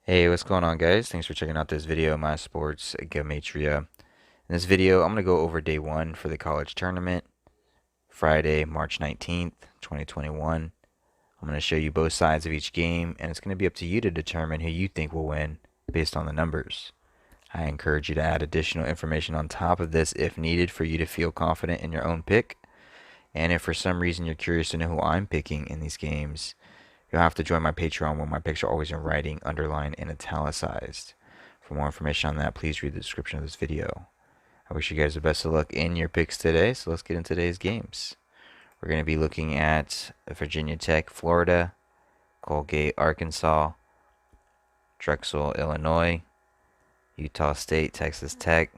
Hey, what's going on, guys? Thanks for checking out this video, My Sports Gematria. In this video, I'm going to go over day one for the college tournament, Friday, March 19th, 2021. I'm going to show you both sides of each game, and it's going to be up to you to determine who you think will win based on the numbers. I encourage you to add additional information on top of this if needed for you to feel confident in your own pick. And if for some reason you're curious to know who I'm picking in these games, you'll have to join my Patreon where my picks are always in writing, underlined, and italicized. For more information on that, please read the description of this video. I wish you guys the best of luck in your picks today, so let's get into today's games. We're going to be looking at Virginia Tech, Florida, Colgate, Arkansas, Drexel, Illinois, Utah State, Texas Tech,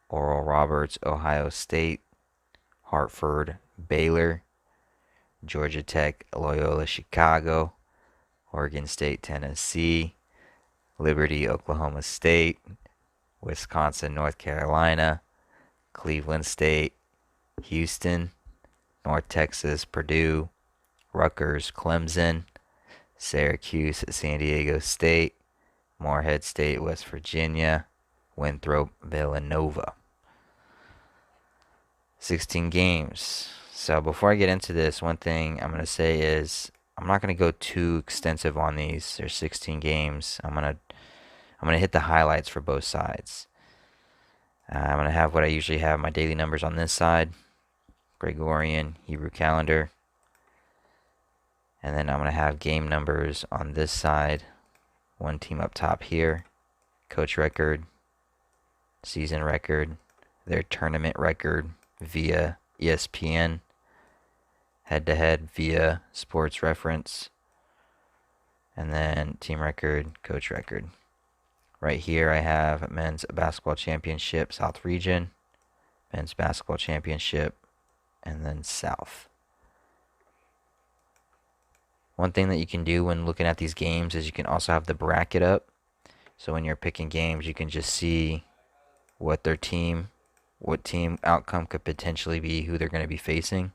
Oral Roberts, Ohio State, Hartford, Baylor, Georgia Tech, Loyola, Chicago, Oregon State, Tennessee, Liberty, Oklahoma State, Wisconsin, North Carolina, Cleveland State, Houston, North Texas, Purdue, Rutgers, Clemson, Syracuse, San Diego State, Morehead State, West Virginia, Winthrop, Villanova. 16 games. So before I get into this, one thing I'm going to say is I'm not going to go too extensive on these. There's 16 games. I'm going to hit the highlights for both sides. I'm going to have what I usually have, my daily numbers on this side, Gregorian, Hebrew calendar. And then I'm going to have game numbers on this side. One team up top here, coach record, season record, their tournament record via ESPN, head-to-head via Sports Reference, and then team record, coach record. Right here I have men's basketball championship, South region, men's basketball championship, and then South. One thing that you can do when looking at these games is you can also have the bracket up. So when you're picking games, you can just see what team outcome could potentially be, who they're going to be facing.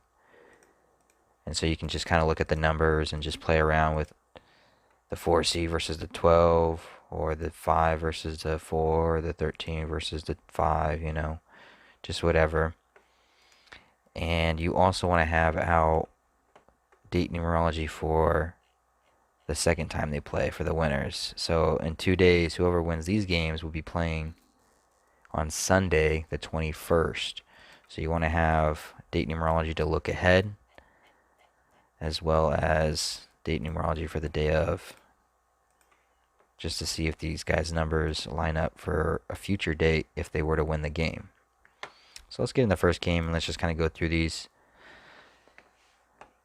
And so you can just kind of look at the numbers and just play around with the 4 seed versus the 12, or the 5 versus the 4, or the 13 versus the 5, just whatever. And you also want to have out date numerology for the second time they play for the winners. So in 2 days, whoever wins these games will be playing on Sunday, the 21st. So you want to have date numerology to look ahead, as well as date numerology for the day of, just to see if these guys' numbers line up for a future date if they were to win the game. So let's get in the first game and let's just kind of go through these.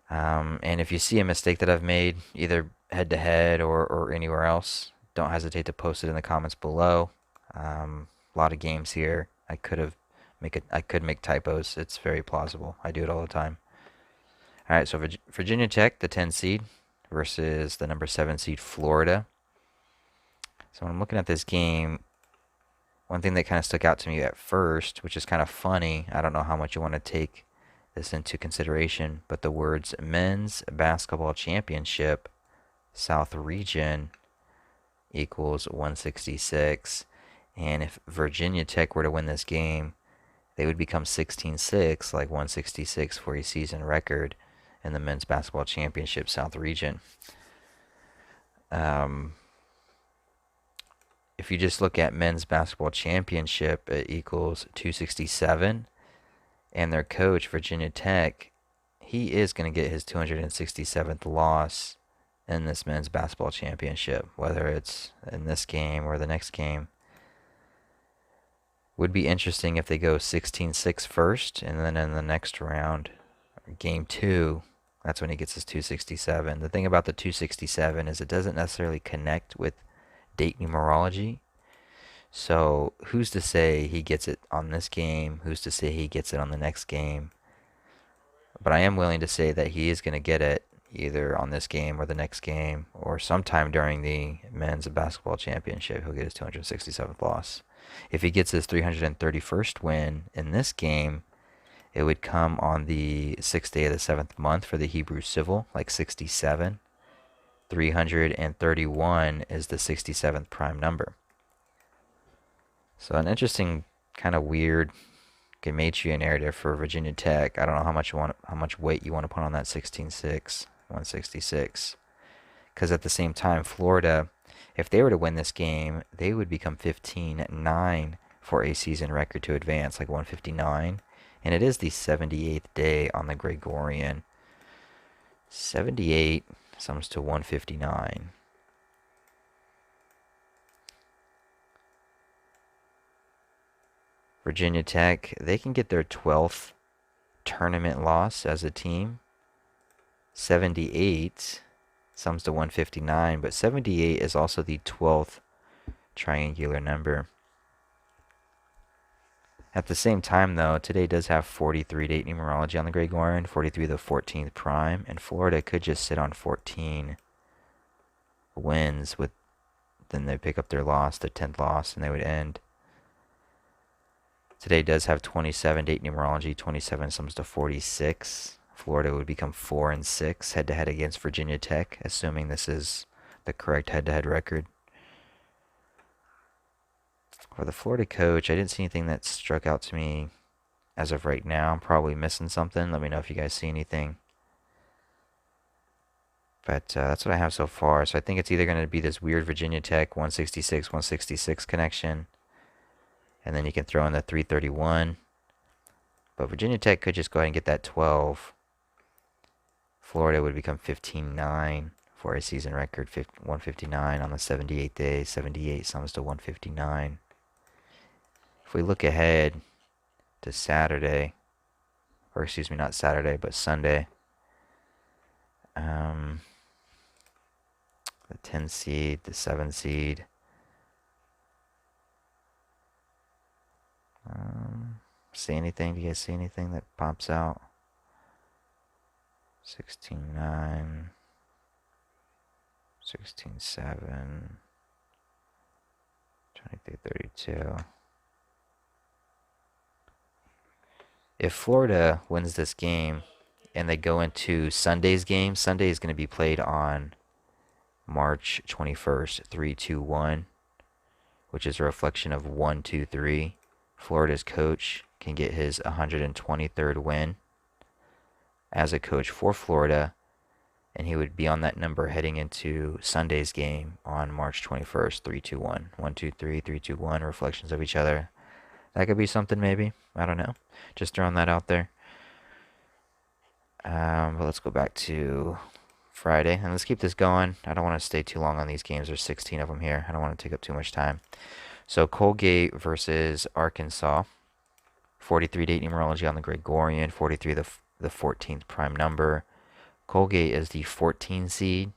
And if you see a mistake that I've made, either head-to-head or anywhere else, don't hesitate to post it in the comments below. A lot of games here. I could make typos. It's very plausible. I do it all the time. All right, so Virginia Tech, the 10 seed, versus the number 7 seed Florida. So when I'm looking at this game, one thing that kind of stuck out to me at first, which is kind of funny, I don't know how much you want to take this into consideration, but the words men's basketball championship, South region, equals 166. And if Virginia Tech were to win this game, they would become 16-6, like 166 for a season record in the men's basketball championship South region. If you just look at men's basketball championship, it equals 267. And their coach, Virginia Tech, he is going to get his 267th loss in this men's basketball championship, whether it's in this game or the next game. Would be interesting if they go 16-6 first, and then in the next round, game 2, that's when he gets his 267. The thing about the 267 is it doesn't necessarily connect with date numerology. So who's to say he gets it on this game? Who's to say he gets it on the next game? But I am willing to say that he is going to get it either on this game or the next game, or sometime during the men's basketball championship. He'll get his 267th loss. If he gets his 331st win in this game, it would come on the 6th day of the 7th month for the Hebrew civil, like 67. 331 is the 67th prime number. So an interesting kind of weird Gematria narrative for Virginia Tech. I don't know how much weight you want to put on that 16-6, 166. Because at the same time, Florida, if they were to win this game, they would become 15-9 for a season record to advance, like 159. And it is the 78th day on the Gregorian. 78 sums to 159. Virginia Tech, they can get their 12th tournament loss as a team. 78 sums to 159, but 78 is also the 12th triangular number. At the same time, though, today does have 43 date numerology on the Gregorian, 43 the 14th prime, and Florida could just sit on 14 wins with, then they pick up their loss, their 10th loss, and they would end. Today does have 27 date numerology, 27 sums to 46. Florida would become 4-6 head-to-head against Virginia Tech, assuming this is the correct head-to-head record. For the Florida coach, I didn't see anything that struck out to me as of right now. I'm probably missing something. Let me know if you guys see anything. But that's what I have so far. So I think it's either going to be this weird Virginia Tech 166 connection, and then you can throw in the 331. But Virginia Tech could just go ahead and get that 12. Florida would become 15-9 for a season record, 159 on the 78th day. 78 sums to 159. If we look ahead to Saturday, or excuse me, not Saturday, but Sunday, the 10 seed, the 7 seed, see anything? Do you guys see anything that pops out? 16-9, 16-7, 23-32. If Florida wins this game and they go into Sunday's game, Sunday is going to be played on March 21st, 3-2-1, which is a reflection of 1-2-3. Florida's coach can get his 123rd win as a coach for Florida, and he would be on that number heading into Sunday's game on March 21st, 3-2-1. 1-2-3, 3-2-1, reflections of each other. That could be something maybe. I don't know. Just throwing that out there. But let's go back to Friday, and let's keep this going. I don't want to stay too long on these games. There's 16 of them here. I don't want to take up too much time. So Colgate versus Arkansas. 43 date numerology on the Gregorian. 43 the 14th prime number. Colgate is the 14 seed.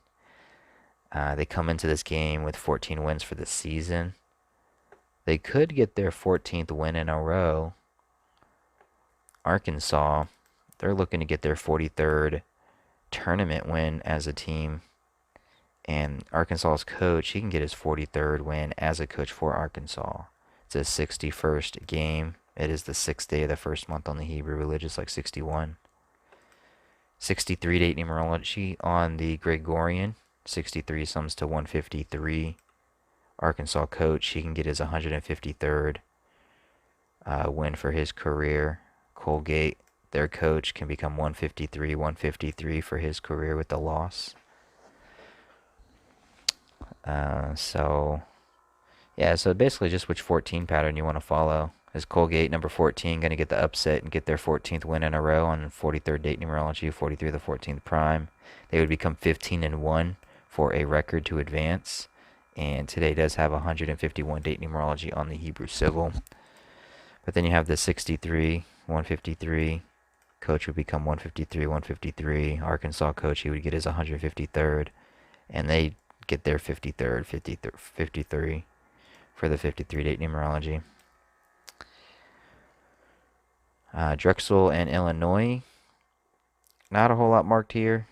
They come into this game with 14 wins for the season. They could get their 14th win in a row. Arkansas, they're looking to get their 43rd tournament win as a team. And Arkansas's coach, he can get his 43rd win as a coach for Arkansas. It's his 61st game. It is the 6th day of the first month on the Hebrew religious, like 61. 63 date numerology on the Gregorian. 63 sums to 153. Arkansas coach, he can get his 153rd win for his career. Colgate, their coach, can become 153 for his career with the loss. So basically just which 14 pattern you want to follow. Is Colgate, number 14, going to get the upset and get their 14th win in a row on 43rd date numerology, 43 the 14th prime? They would become 15-1 for a record to advance. And today does have 151 date numerology on the Hebrew Civil. But then you have the 63, 153. Coach would become 153. Arkansas coach, he would get his 153rd. And they get their 53 for the 53 date numerology. Drexel and Illinois. Not a whole lot marked here.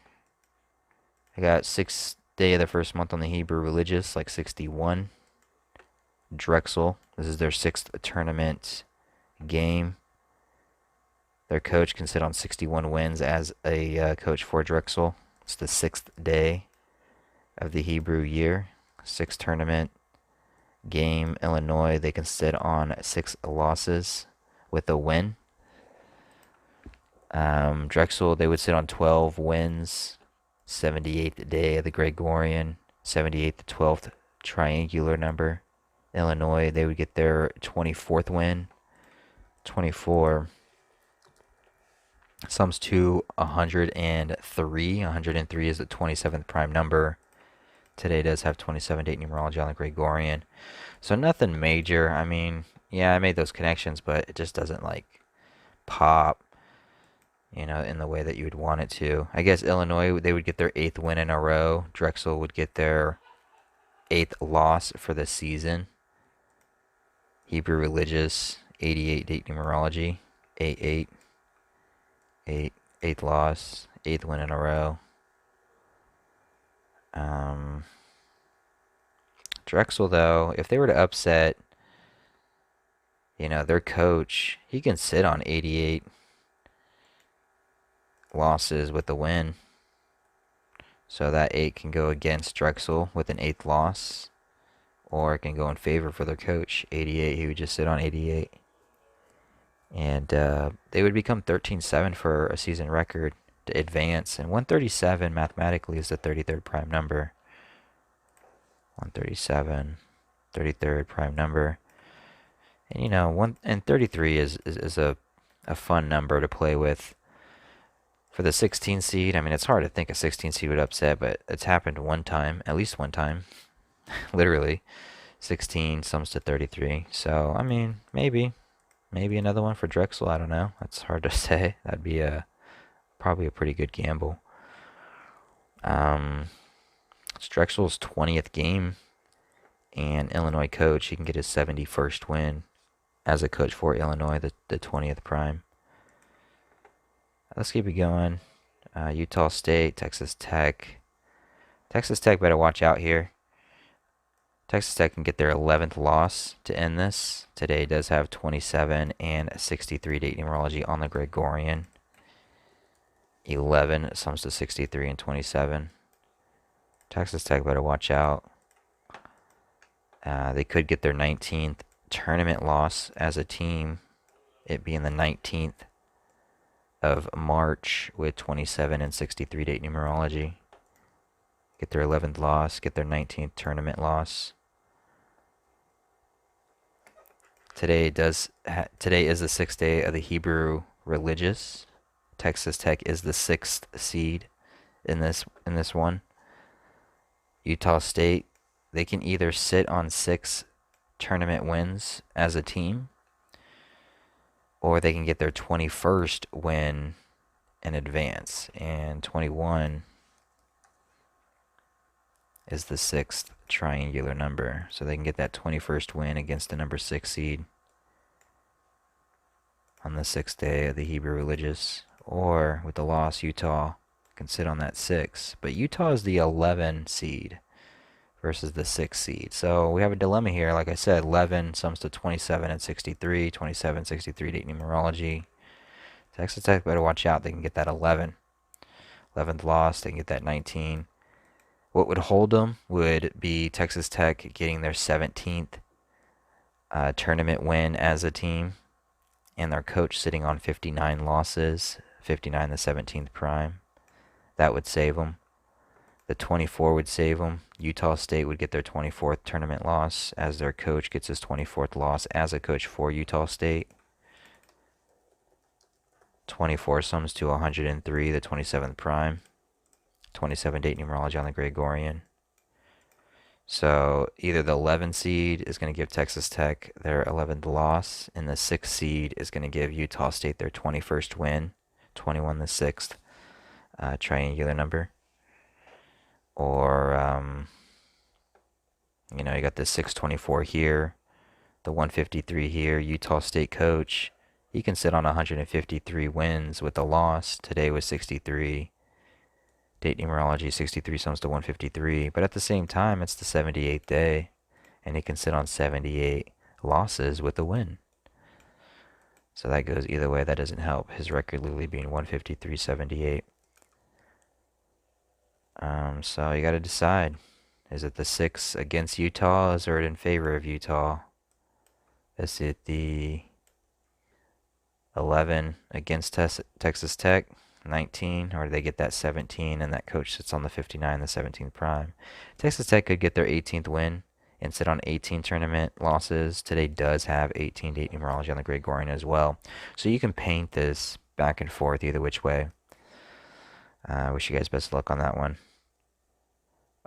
I got 6th day of the first month on the Hebrew religious, like 61. Drexel, this is their 6th tournament game. Their coach can sit on 61 wins as a coach for Drexel. It's the 6th day. of the Hebrew year. 6th tournament game. Illinois, they can sit on 6 losses with a win. Drexel, they would sit on 12 wins. 78th day of the Gregorian. 78th to 12th triangular number. Illinois, they would get their 24th win. 24 sums to 103. 103 is the 27th prime number. Today does have 27 date numerology on the Gregorian. So nothing major. I mean, yeah, I made those connections, but it just doesn't like pop, in the way that you would want it to. I guess Illinois, they would get their 8th win in a row. Drexel would get their 8th loss for the season. Hebrew Religious, 88 date numerology, 8-8, 8th loss, 8th win in a row. Drexel, though, if they were to upset, their coach, he can sit on 88 losses with a win. So that 8 can go against Drexel with an 8th loss, or it can go in favor for their coach, 88. He would just sit on 88. And they would become 13-7 for a season record to advance. And 137 mathematically is the 33rd prime number. 137, 33rd prime number. And 33 is a fun number to play with. For the 16 seed, I mean, it's hard to think a 16 seed would upset, but it's happened one time, at least one time, literally. 16 sums to 33. So, I mean, maybe another one for Drexel. I don't know. That's hard to say. That'd be probably a pretty good gamble. It's Drexel's 20th game, and Illinois coach, he can get his 71st win as a coach for Illinois, the 20th prime. Let's keep it going. Utah State, Texas Tech. Texas Tech better watch out here. Texas Tech can get their 11th loss to end this. Today does have 27 and 63 date numerology on the Gregorian. 11 sums to 63 and 27. Texas Tech better watch out. They could get their 19th tournament loss as a team, it being the 19th of March with 27 and 63 date numerology. Get their 11th loss, get their 19th tournament loss. Today is the 6th day of the Hebrew Religious. Texas Tech is the 6th seed in this one. Utah State, they can either sit on 6 tournament wins as a team, or they can get their 21st win in advance. And 21 is the 6th triangular number. So they can get that 21st win against the number 6 seed on the 6th day of the Hebrew Religious. Or with the loss, Utah can sit on that 6. But Utah is the 11 seed versus the 6 seed. So we have a dilemma here. Like I said, 11 sums to 27 and 63. 27, 63 date numerology. Texas Tech better watch out. They can get that 11. 11th loss. They can get that 19. What would hold them would be Texas Tech getting their 17th tournament win as a team, and their coach sitting on 59 losses, 59 the 17th prime. That would save them. The 24 would save them. Utah State would get their 24th tournament loss as their coach gets his 24th loss as a coach for Utah State. 24 sums to 103, the 27th prime. 27 date numerology on the Gregorian. So either the 11 seed is going to give Texas Tech their 11th loss, and the 6 seed is going to give Utah State their 21st win, 21 the 6th triangular number. Or, you got the 624 here, the 153 here. Utah State coach, he can sit on 153 wins with a loss. Today was 63. Date numerology, 63 sums to 153. But at the same time, it's the 78th day, and he can sit on 78 losses with a win. So that goes either way. That doesn't help. His record literally being 153-78. So you got to decide. Is it the 6 against Utah? Is it in favor of Utah? Is it the 11 against Texas Tech? 19, or do they get that 17 and that coach sits on the 59, the 17th prime? Texas Tech could get their 18th win and sit on 18 tournament losses. Today does have 18 date numerology on the Gregorian as well. So you can paint this back and forth either which way. I wish you guys best of luck on that one.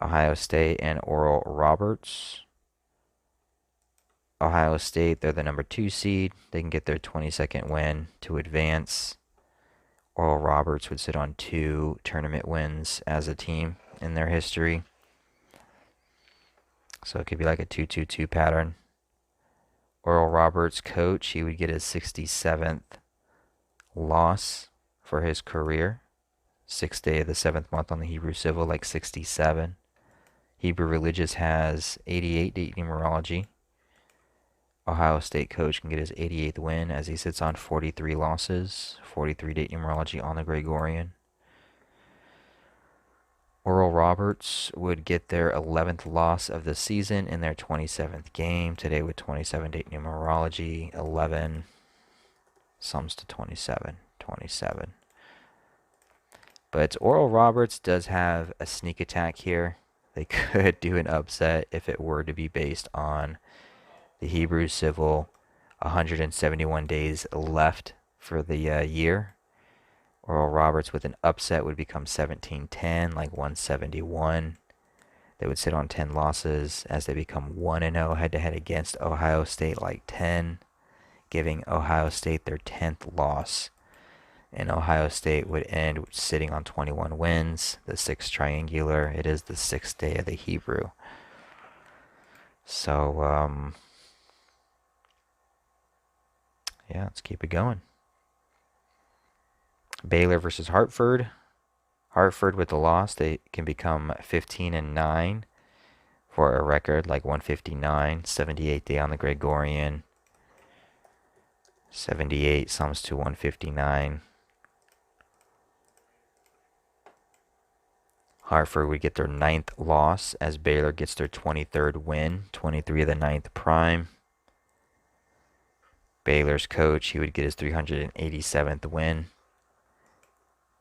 Ohio State and Oral Roberts. Ohio State, they're the number 2 seed. They can get their 22nd win to advance. Oral Roberts would sit on 2 tournament wins as a team in their history. So it could be like a 2-2-2 pattern. Oral Roberts' coach, he would get his 67th loss for his career. 6th day of the 7th month on the Hebrew Civil, like 67. Hebrew Religious has 88 date numerology. Ohio State coach can get his 88th win as he sits on 43 losses, 43 date numerology on the Gregorian. Oral Roberts would get their 11th loss of the season in their 27th game. Today with 27 date numerology, 11 sums to 27, 27. But Oral Roberts does have a sneak attack here. They could do an upset if it were to be based on the Hebrew Civil, 171 days left for the year. Oral Roberts with an upset would become 17-10, like 171. They would sit on 10 losses as they become 1-0 head-to-head against Ohio State, like 10, giving Ohio State their 10th loss. And Ohio State would end sitting on 21 wins, the 6th triangular. It is the 6th day of the Hebrew. So, yeah, let's keep it going. Baylor versus Hartford. Hartford with the loss, they can become 15-9 for a record like 159, 78 day on the Gregorian. 78 sums to 159. Hartford would get their 9th loss as Baylor gets their 23rd win, 23 of the 9th prime. Baylor's coach, he would get his 387th win.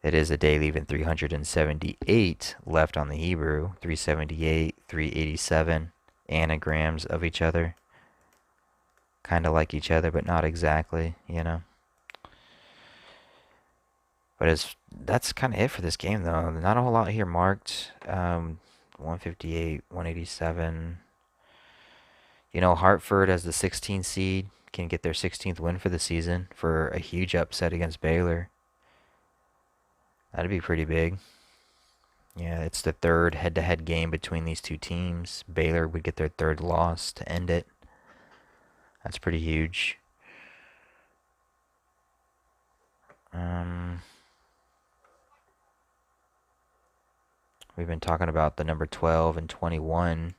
It is a day leaving 378 left on the Hebrew. 378, 387 anagrams of each other. Kind of like each other, but not exactly, you know. But that's kind of it for this game, though. Not a whole lot here marked. 158, 187. You know, Hartford as the 16th seed can get their 16th win for the season for a huge upset against Baylor. That'd be pretty big. Yeah, it's the 3rd head-to-head game between these two teams. Baylor would get their 3rd loss to end it. That's pretty huge. We've been talking about the number 12 and 21.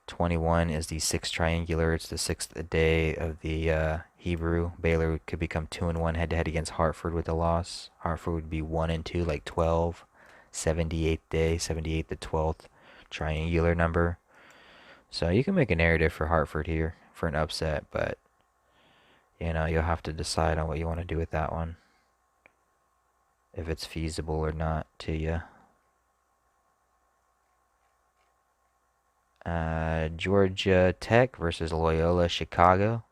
21 is the 6th triangular. It's the 6th day of the Hebrew. Baylor could become 2-1 head-to-head against Hartford with a loss. Hartford would be 1-2, like 12. 78th day, 78 the 12th triangular number. So you can make a narrative for Hartford here for an upset, but you know, you'll have to decide on what you want to do with that one. If it's feasible or not to you. Georgia Tech versus Loyola Chicago.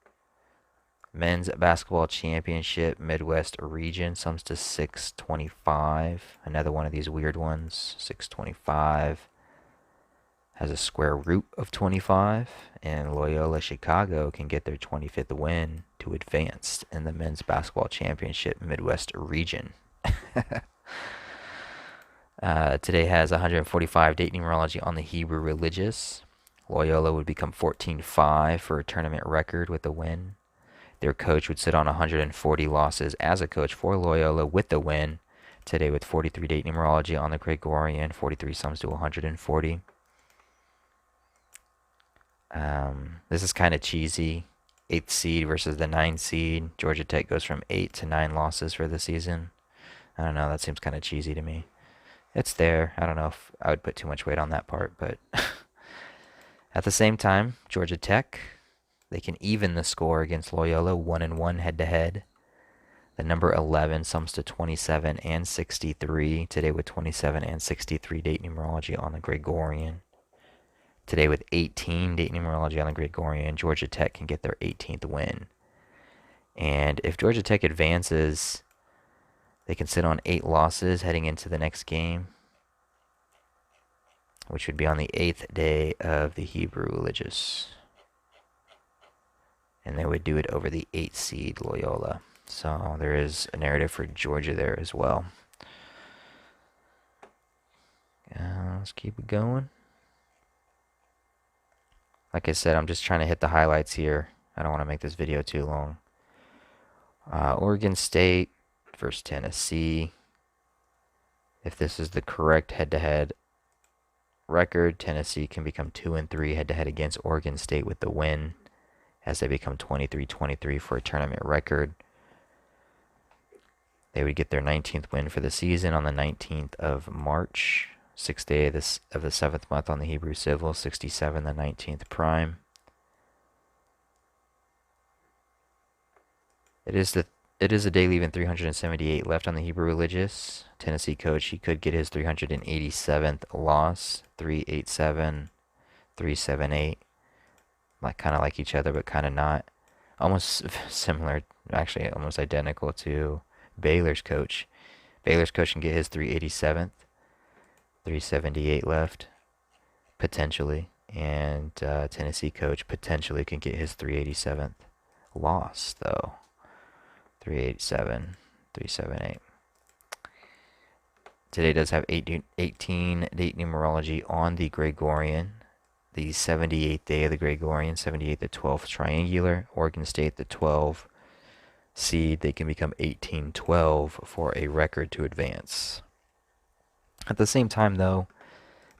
Men's basketball championship, Midwest region, sums to 625. Another one of these weird ones. 625 has a square root of 25, and Loyola Chicago can get their 25th win to advance in the men's basketball championship, Midwest region. Today has 145 date numerology on the Hebrew Religious. Loyola would become 14-5 for a tournament record with a win. Their coach would sit on 140 losses as a coach for Loyola with the win. Today with 43 date numerology on the Gregorian. 43 sums to 140. This is kind of cheesy. 8th seed versus the 9th seed. Georgia Tech goes from 8 to 9 losses for the season. I don't know. That seems kind of cheesy to me. It's there. I don't know if I would put too much weight on that part, but at the same time, Georgia Tech, they can even the score against Loyola 1-1 head to head. The number 11 sums to 27 and 63 today with 27 and 63 date numerology on the Gregorian. Today with 18 date numerology on the Gregorian, Georgia Tech can get their 18th win. And if Georgia Tech advances, they can sit on 8 losses heading into the next game, which would be on the 8th day of the Hebrew Religious. And they would do it over the 8th seed Loyola. So there is a narrative for Georgia there as well. Let's keep it going. Like I said, I'm just trying to hit the highlights here. I don't want to make this video too long. Oregon State versus Tennessee. If this is the correct head-to-head record, Tennessee can become 2-3 head-to-head against Oregon State with the win, as they become 23-23 for a tournament record. They would get their 19th win for the season on the 19th of March, 6th day of the 7th month on the Hebrew Civil, 67, the 19th prime. It is a day leaving 378 left on the Hebrew Religious. Tennessee coach, he could get his 387th loss, 387, 378. Kind of like each other, but kind of not. Almost similar, actually almost identical to Baylor's coach. Baylor's coach can get his 387th, 378 left, potentially. And Tennessee coach potentially can get his 387th loss, though. 387, 378. Today does have 18 date numerology on the Gregorian. The 78th day of the Gregorian, 78th to 12th triangular. Oregon State, the 12 seed, they can become 18-12 for a record to advance. At the same time, though,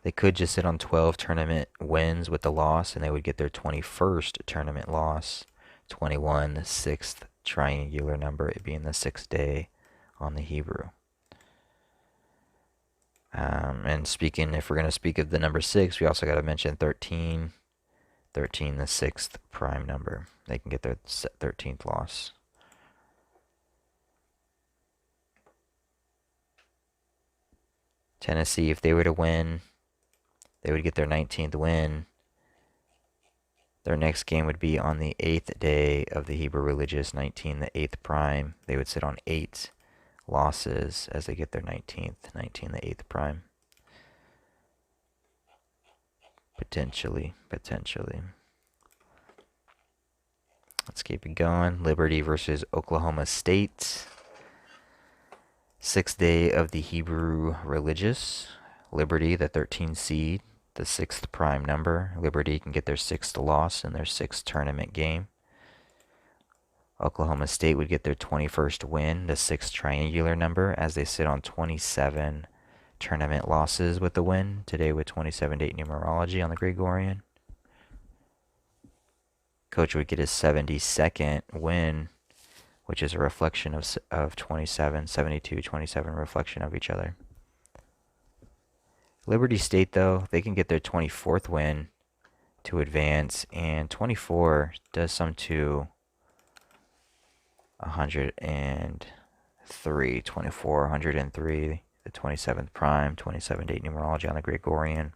they could just sit on 12 tournament wins with the loss, and they would get their 21st tournament loss. 21, the 6th triangular number, it being the 6th day on the Hebrew. And speaking, if we're going to speak of the number 6, we also got to mention 13. 13, the 6th prime number. They can get their 13th loss. Tennessee, if they were to win, they would get their 19th win. Their next game would be on the 8th day of the Hebrew Religious, 19, the 8th prime. They would sit on 8 losses as they get their 19th, 19, the 8th prime. Potentially. Let's keep it going. Liberty versus Oklahoma State. 6th day of the Hebrew Religious. Liberty, the 13th seed, the 6th prime number. Liberty can get their 6th loss in their 6th tournament game. Oklahoma State would get their 21st win, the 6th triangular number, as they sit on 27 tournament losses with the win. Today with 27 date numerology on the Gregorian. Coach would get his 72nd win, which is a reflection of 27, 72, 27, reflection of each other. Liberty State, though, they can get their 24th win to advance, and 24 does sum to 103, 24, 103, the 27th prime, 27 date numerology on the Gregorian.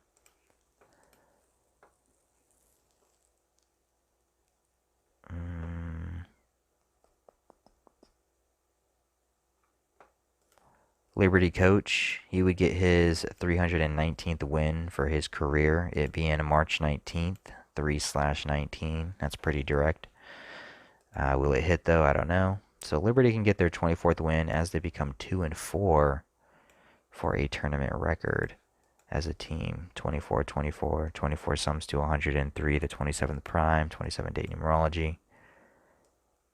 Liberty coach, he would get his 319th win for his career, it being March 19th, 3/19. That's pretty direct. Will it hit, though? I don't know. So Liberty can get their 24th win as they become 2-4 for a tournament record as a team. 24, 24, 24 sums to 103, the 27th prime, 27 date numerology.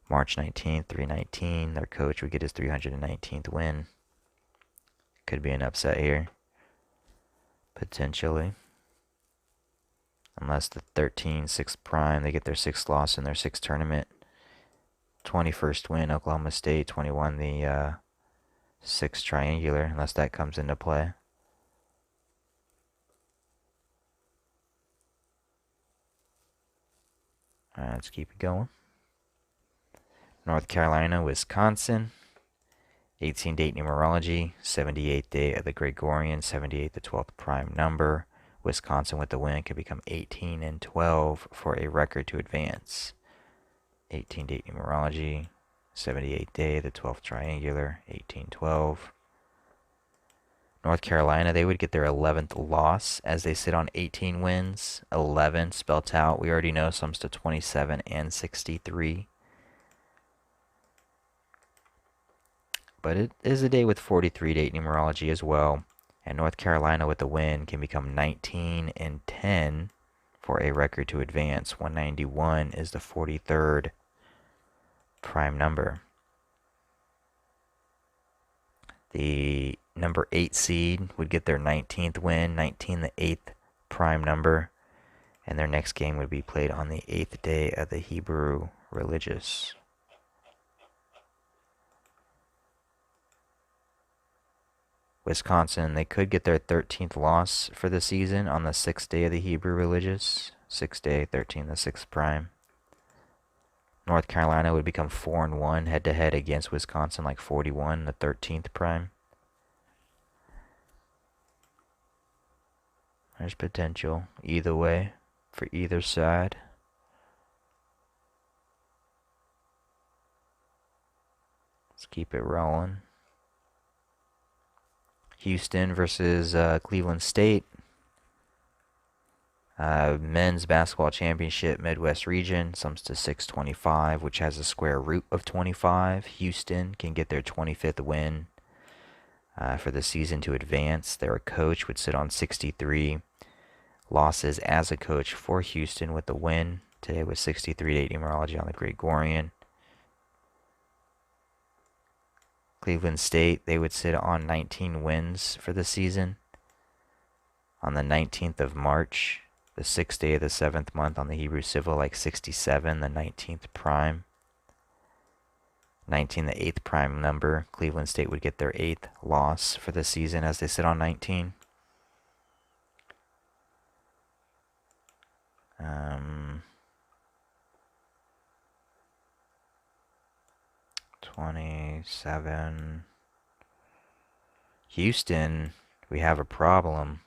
March 19th, 3/19. Their coach would get his 319th win. Could be an upset here. Potentially. Unless the 13, 6th prime, they get their 6th loss in their 6th tournament. 21st win, Oklahoma State. 21, the 6th triangular, unless that comes into play. Let's keep it going. North Carolina, Wisconsin. 18-date numerology, 78th day of the Gregorian, 78 the 12th prime number. Wisconsin with the win could become 18 and 12 for a record to advance. 18-date numerology, 78th day, the 12th triangular, 1812. North Carolina, they would get their 11th loss as they sit on 18 wins. 11 spelt out. We already know sums to 27 and 63. But it is a day with 43-date numerology as well. And North Carolina with the win can become 19 and 10 for a record to advance. 191 is the 43rd prime number. The number 8 seed would get their 19th win, 19 the 8th prime number, and their next game would be played on the 8th day of the Hebrew religious. Wisconsin, they could get their 13th loss for the season on the 6th day of the Hebrew religious. 6th day, 13, the 6th prime. North Carolina would become 4-1 head-to-head against Wisconsin, like 41, the 13th prime. There's potential either way for either side. Let's keep it rolling. Houston versus Cleveland State. Men's basketball championship Midwest region sums to 625, which has a square root of 25. Houston can get their 25th win for the season to advance. Their coach would sit on 63 losses as a coach for Houston with the win. Today was 63-date numerology on the Gregorian. Cleveland State, they would sit on 19 wins for the season. On the 19th of March, the 6th day of the 7th month on the Hebrew Civil, like 67, the 19th prime. 19, the 8th prime number. Cleveland State would get their 8th loss for the season as they sit on 19. 27. Houston, we have a problem.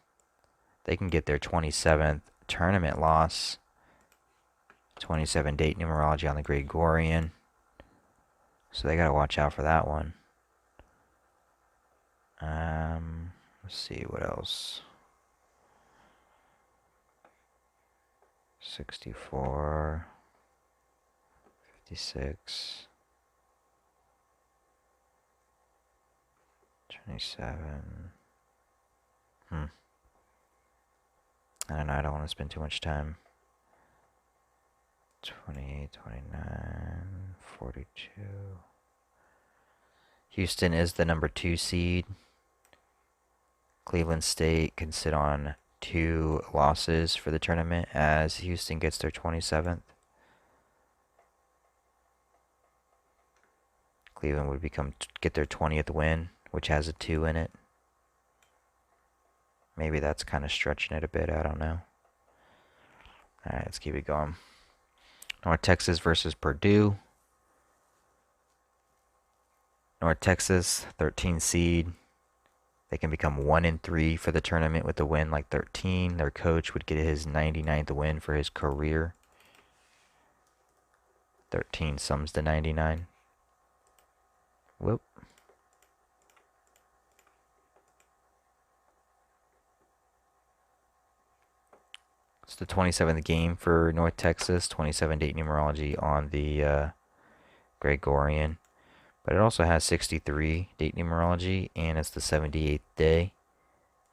They can get their 27th tournament loss. 27-date numerology on the Gregorian. So they got to watch out for that one. Let's see what else. 64. 56. 27. I don't know, I don't want to spend too much time. 28, 29, 42. Houston is the number 2 seed. Cleveland State can sit on 2 losses for the tournament as Houston gets their 27th. Cleveland would get their 20th win, which has a 2 in it. Maybe that's kind of stretching it a bit. I don't know. All right, let's keep it going. North Texas versus Purdue. North Texas, 13 seed. They can become 1-3 for the tournament with a win like 13. Their coach would get his 99th win for his career. 13 sums to 99. Whoop. It's the 27th game for North Texas, 27-date numerology on the Gregorian. But it also has 63-date numerology, and it's the 78th day.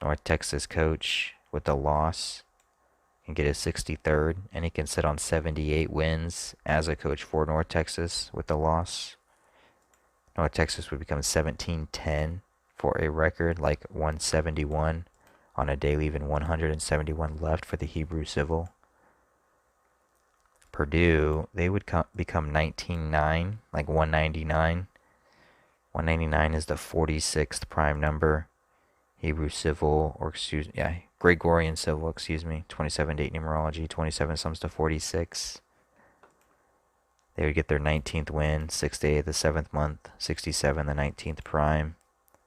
North Texas coach with the loss can get his 63rd, and he can sit on 78 wins as a coach for North Texas with the loss. North Texas would become 17-10 for a record like 171 on a day leaving 171 left for the Hebrew Civil. Purdue, they would become 19-9, like 199. 199 is the 46th prime number. Hebrew Civil, Gregorian Civil, 27-date numerology. 27 sums to 46. They would get their 19th win, 6th day of the 7th month, 67, the 19th prime.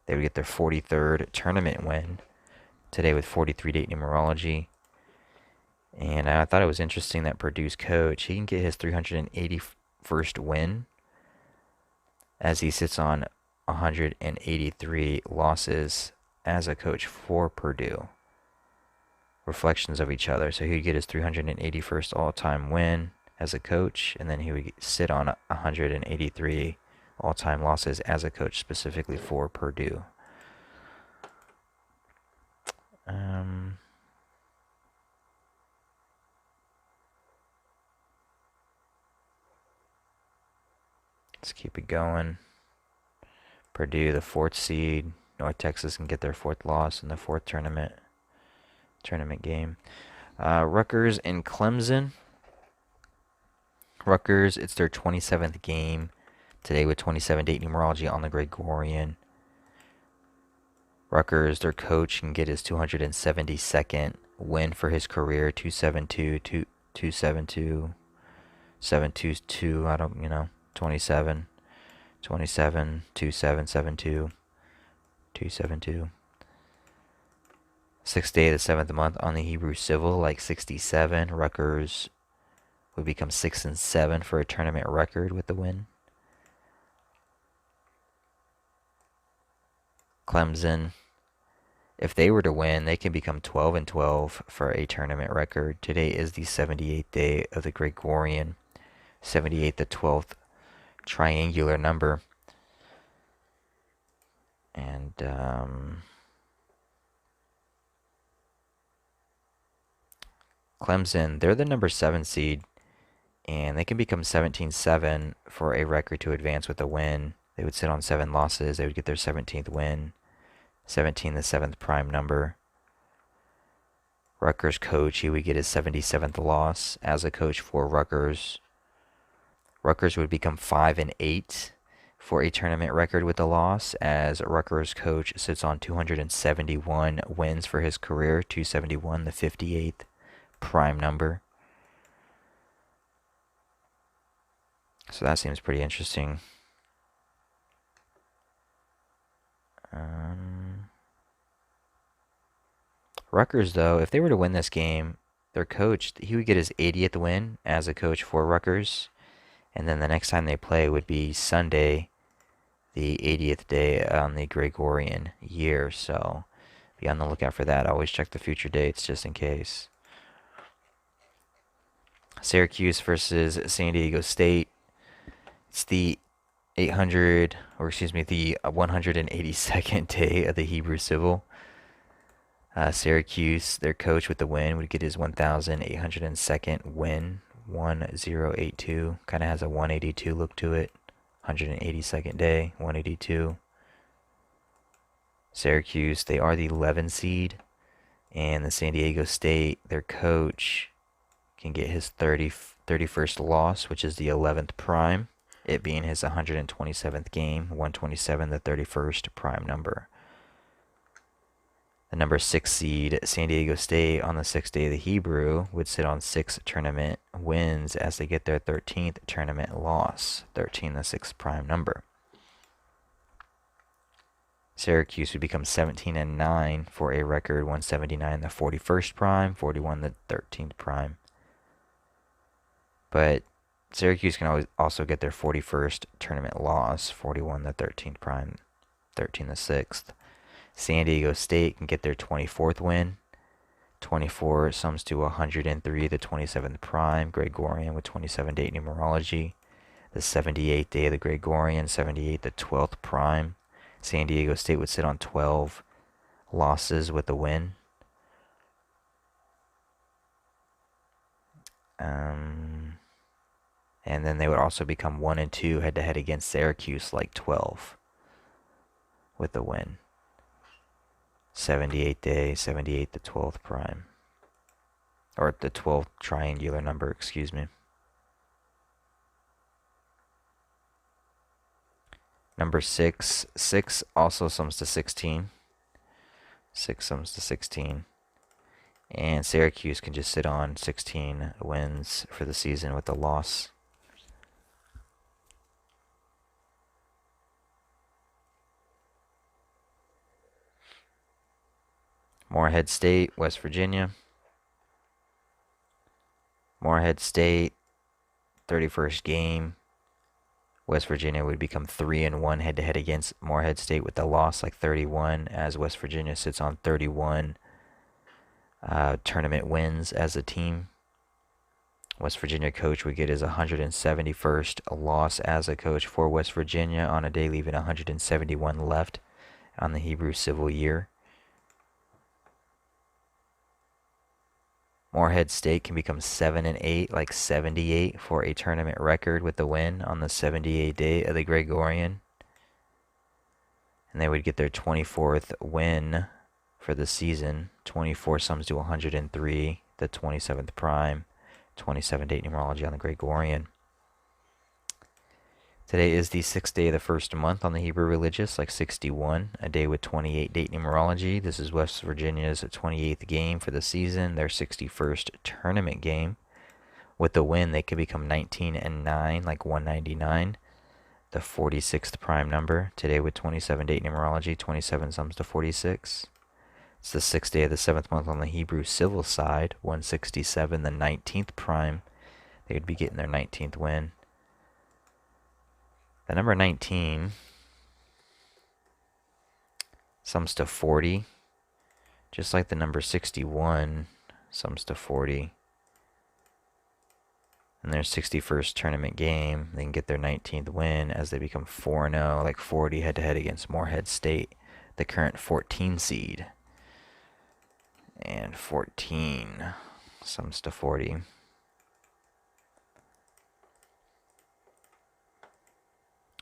They would get their 43rd tournament win today with 43 date numerology. And I thought it was interesting that Purdue's coach, he can get his 381st win as he sits on 183 losses as a coach for Purdue. Reflections of each other. So he would get his 381st all-time win as a coach, and then he would sit on 183 all-time losses as a coach specifically for Purdue. Let's keep it going. Purdue, the 4th seed. North Texas can get their 4th loss in the 4th tournament game. Rutgers and Clemson. Rutgers, it's their 27th game today with 27 date numerology on the Gregorian. Rutgers, their coach, can get his 272nd win for his career. 272, 272, 722. 27, 27, 2772, 272. 6th day of the 7th month on the Hebrew Civil, like 67. Rutgers would become 6-7 for a tournament record with the win. Clemson, if they were to win, they can become 12-12 for a tournament record. Today is the 78th day of the Gregorian, 78 the 12th triangular number. And Clemson, they're the number 7 seed, and they can become 17-7 for a record to advance with a win. They would sit on 7 losses. They would get their 17th win. 17, the 7th prime number. Rutgers coach, he would get his 77th loss as a coach for Rutgers. Rutgers would become 5-8 for a tournament record with a loss, as Rutgers coach sits on 271 wins for his career. 271, the 58th prime number. So that seems pretty interesting. Rutgers, though, if they were to win this game, their coach, he would get his 80th win as a coach for Rutgers. And then the next time they play would be Sunday, the 80th day on the Gregorian year. So be on the lookout for that. Always check the future dates just in case. Syracuse versus San Diego State. It's the the 182nd day of the Hebrew Civil. Syracuse, their coach with the win, would get his 1,802nd win, 1082. Kind of has a 182 look to it. 182nd day, 182. Syracuse, they are the 11 seed. And the San Diego State, their coach can get his 31st loss, which is the 11th prime. It being his 127th game, 127, the 31st prime number. The number 6 seed, San Diego State, on the 6th day of the Hebrew, would sit on 6 tournament wins as they get their 13th tournament loss. 13, the 6th prime number. Syracuse would become 17-9 for a record 179, the 41st prime, 41, the 13th prime. But Syracuse can also get their 41st tournament loss, 41, the 13th prime, 13, the 6th. San Diego State can get their 24th win. 24 sums to 103, the 27th prime, Gregorian with 27 date numerology. The 78th day of the Gregorian, 78, the 12th prime. San Diego State would sit on 12 losses with a win. And then they would also become 1-2 head-to-head against Syracuse, like 12 with a win. 78 day, 78 the 12th prime. Or the 12th triangular number, excuse me. Number 6. 6 also sums to 16. 6 sums to 16. And Syracuse can just sit on 16 wins for the season with a loss. Morehead State, West Virginia. Morehead State, 31st game. West Virginia would become 3-1 head-to-head against Morehead State with the loss like 31, as West Virginia sits on 31 tournament wins as a team. West Virginia coach would get his 171st loss as a coach for West Virginia on a day leaving 171 left on the Hebrew civil year. Morehead State can become 7-8, like 78 for a tournament record with the win on the 78th day of the Gregorian. And they would get their 24th win for the season. 24 sums to 103, the 27th prime, 27 date numerology on the Gregorian. Today is the 6th day of the first month on the Hebrew religious, like 61, a day with 28 date numerology. This is West Virginia's 28th game for the season, their 61st tournament game. With the win, they could become 19-9, like 199, the 46th prime number. Today with 27 date numerology, 27 sums to 46. It's the 6th day of the 7th month on the Hebrew civil side, 167, the 19th prime. They would be getting their 19th win. The number 19 sums to 40, just like the number 61 sums to 40. In their 61st tournament game, they can get their 19th win as they become 4-0, like 40 head-to-head against Morehead State, the current 14 seed. And 14 sums to 40.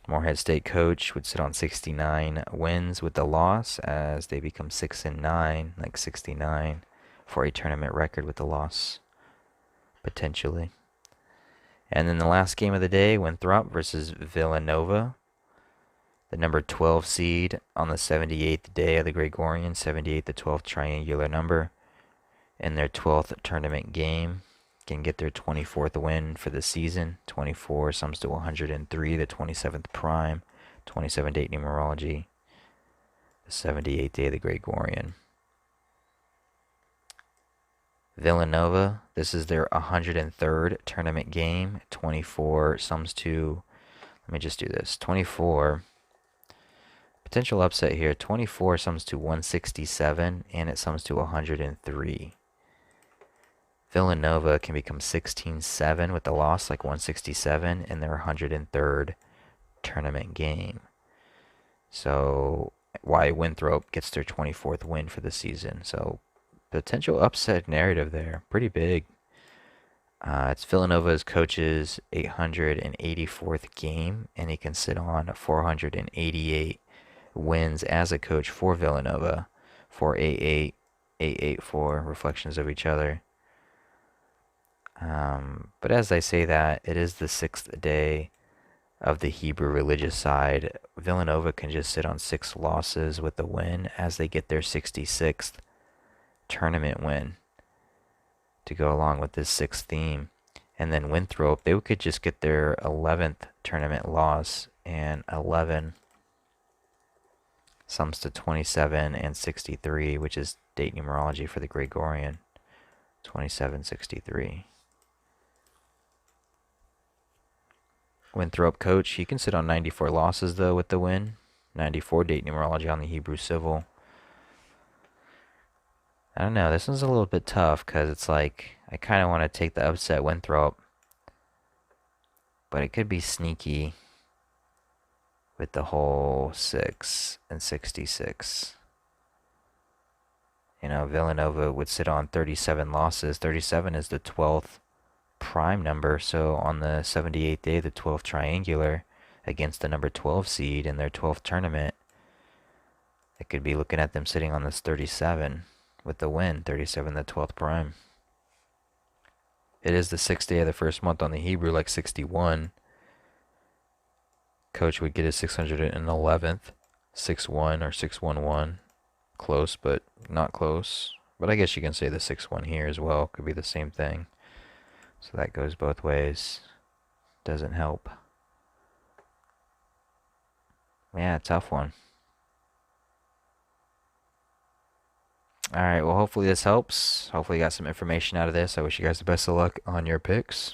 Morehead State coach would sit on 69 wins with the loss as they become 6-9, like 69, for a tournament record with the loss, potentially. And then the last game of the day, Winthrop versus Villanova, the number 12 seed on the 78th day of the Gregorian, 78, the 12th triangular number, in their 12th tournament game. Can get their 24th win for the season. 24 sums to 103, the 27th prime, 27 date numerology, the 78th day of the Gregorian. Villanova, this is their 103rd tournament game. 24 sums to, let me just do this, 24, potential upset here, 24 sums to 167, and it sums to 103. Villanova can become 16-7 with the loss, like 167, in their 103rd tournament game. So, why Winthrop gets their 24th win for the season. So, potential upset narrative there. Pretty big. It's Villanova's coach's 884th game, and he can sit on 488 wins as a coach for Villanova. 488, 884, reflections of each other. But as I say that, it is the 6th day of the Hebrew religious side. Villanova can just sit on 6 losses with the win as they get their 66th tournament win to go along with this 6th theme. And then Winthrop, they could just get their 11th tournament loss, and 11 sums to 27 and 63, which is date numerology for the Gregorian. 2763. Winthrop coach, he can sit on 94 losses though with the win. 94 date numerology on the Hebrew civil. I don't know, this one's a little bit tough because it's like I kind of want to take the upset Winthrop, but it could be sneaky with the whole 6 and 66. You know, Villanova would sit on 37 losses. 37 is the 12th prime number, so on the 78th day, the 12th triangular against the number 12 seed in their 12th tournament, it could be looking at them sitting on this 37 with the win. 37, the 12th prime. It is the 6th day of the first month on the Hebrew, like 61. Coach would get his 611th, 6-1 or 6-1-1. Close, but not close. But I guess you can say the 6-1 here as well. Could be the same thing. So that goes both ways. Doesn't help. Yeah, tough one. All right, well, hopefully this helps. Hopefully you got some information out of this. I wish you guys the best of luck on your picks.